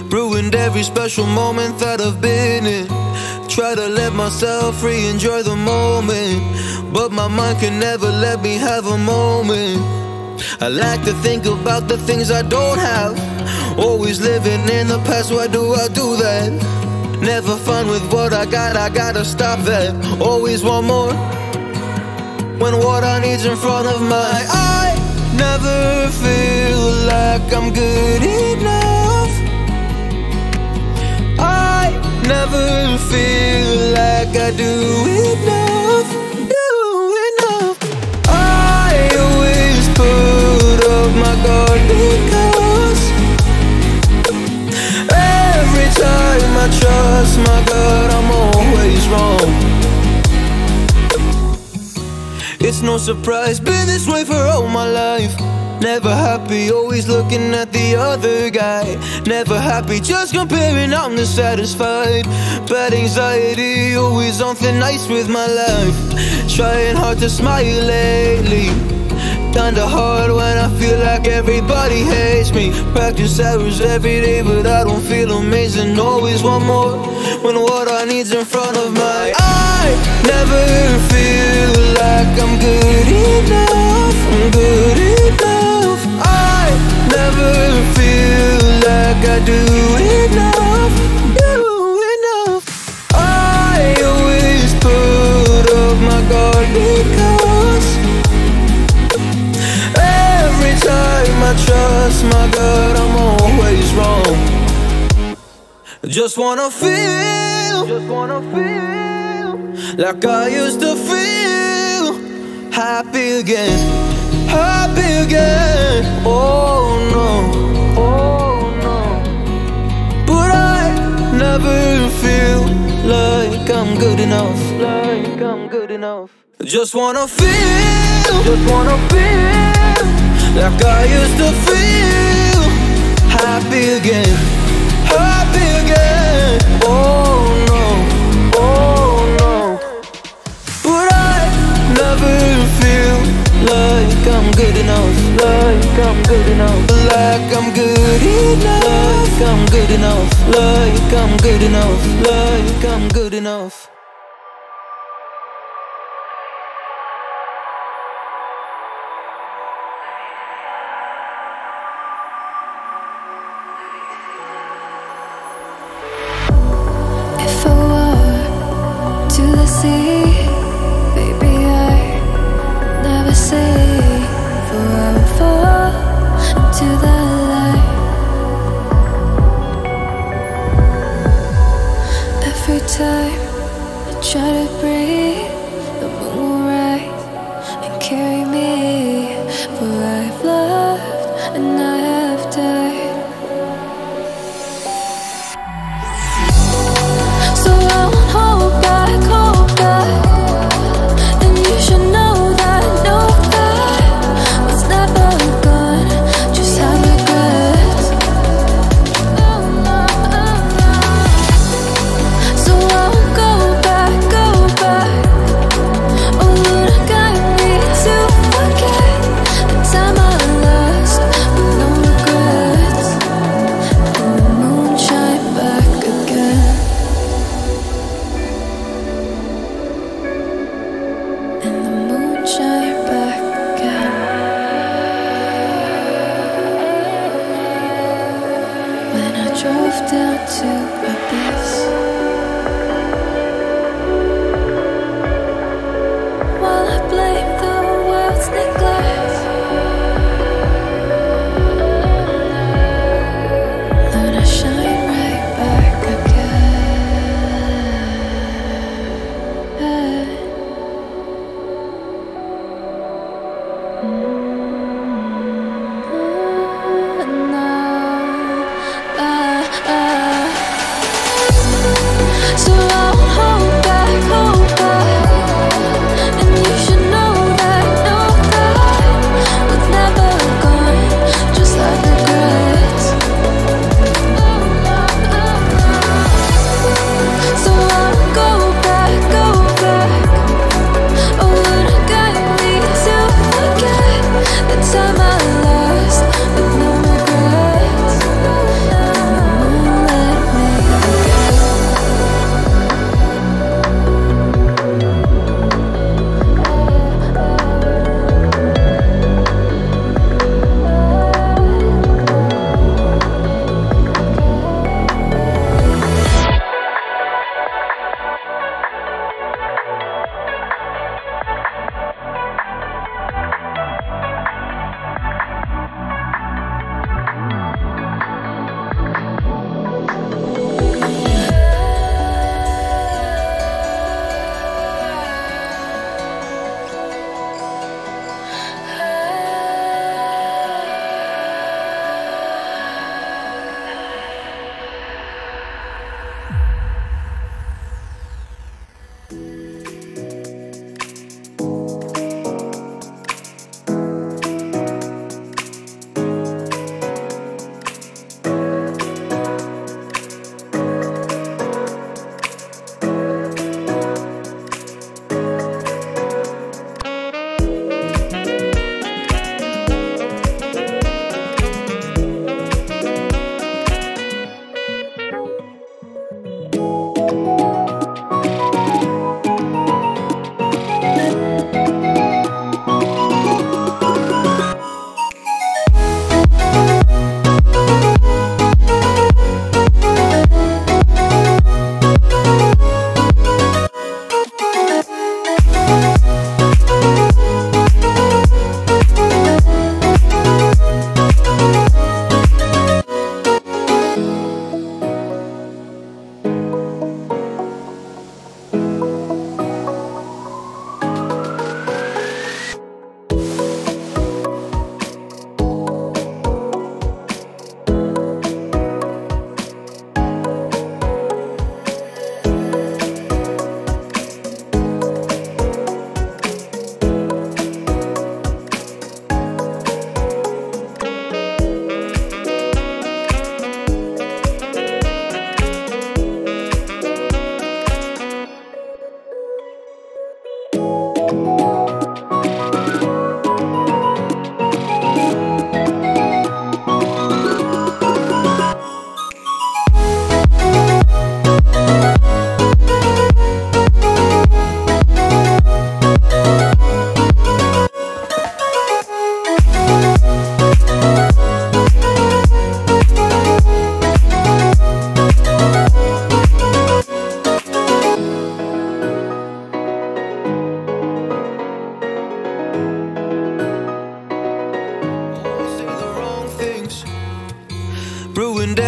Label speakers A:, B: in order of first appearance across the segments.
A: Ruined every special moment that I've been in. Try to let myself free, enjoy the moment, but my mind can never let me have a moment. I like to think about the things I don't have, always living in the past. Why do I do that? Never fun with what I gotta stop that. Always want more when what I need's in front of my eye. Never feel like I'm good enough. I never feel like I do enough. I always put up my guard because every time I trust my gut, I'm always wrong. It's no surprise, been this way for all my life. Never happy, always looking at the other guy. Never happy, just comparing, I'm dissatisfied. Bad anxiety, always on thin ice with my life. Trying hard to smile lately, kinda hard when I feel like everybody hates me. Practice hours every day, but I don't feel amazing. Always want more when what I need's in front of my eye. Never feel like I'm good enough. I'm good enough. I never feel like I do enough. I always put up my guard because every time I trust my gut, I'm always wrong. Just wanna feel like I used to feel. Happy again, happy again. Oh no, oh no. But I never feel like I'm good enough. Like I'm good enough. Just wanna feel like I used to feel. Happy again, happy again. Oh no, oh no. But I never feel like I'm good enough. Like I'm good enough. Like I'm good enough. Like I'm good enough. Like I'm good enough. Like I'm good enough.
B: If I were see, baby, I never say, for I will fall into the light. Every time I try to breathe, the moon will rise and carry me, for I've loved and I have died. So I won't hold back, and you should know that was never gone, just have regrets. So I won't go back, oh, you done got me too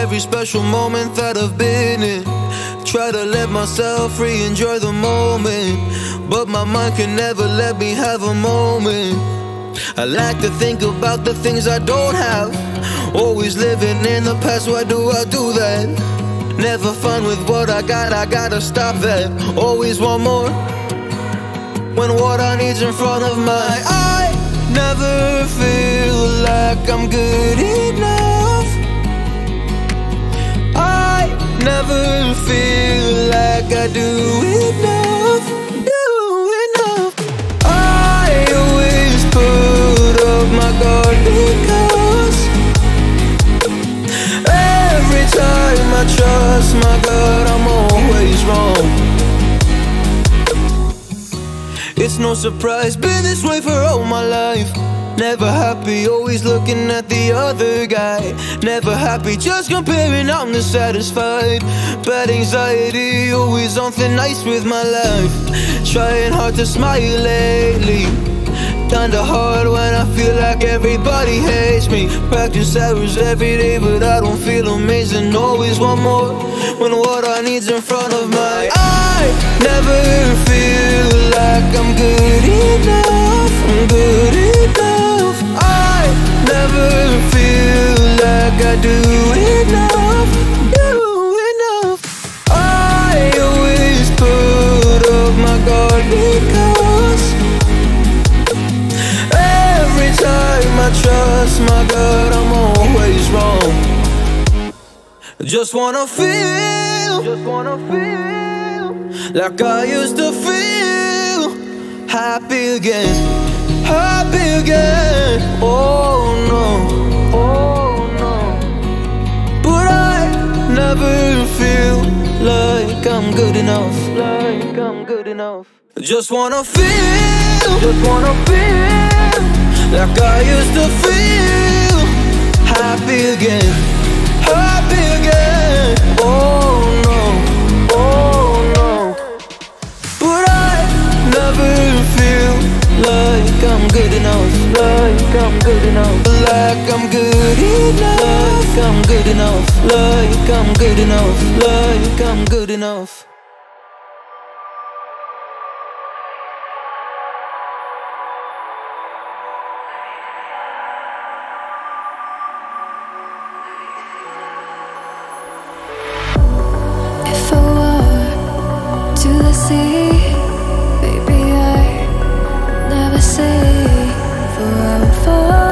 A: every special moment that I've been in. Try to let myself free, enjoy the moment, but my mind can never let me have a moment. I like to think about the things I don't have, always living in the past. Why do I do that? Never fun with what I gotta stop that. Always want more, when what I need's in front of my eye. Never feel like I'm good enough. I never feel like I do enough. I always put up my guard because every time I trust my gut, I'm always wrong. It's no surprise, been this way for all my life. Never happy, always looking at the other guy. Never happy, just comparing, I'm dissatisfied. Bad anxiety, always on thin ice with my life. Trying hard to smile lately, kinda hard when I feel like everybody hates me. Practice hours every day, but I don't feel amazing. Always want more, when what I need's in front of my eye. Never feel like I'm good enough. I'm good enough. I never feel like I do enough. Do enough. I always put up my guard because every time I trust my gut, I'm always wrong. Just wanna feel like I used to feel. Happy again, happy again. Oh no, oh no. But I never feel like I'm good enough. Like I'm good enough. Just wanna feel like I used to feel. Happy again, happy again. Oh no, oh no. But I never feel like I'm good enough. Like I'm good enough. Like I'm good enough. Like I'm good enough. Like I'm good enough. Like I'm good enough.
B: If I walk to the sea,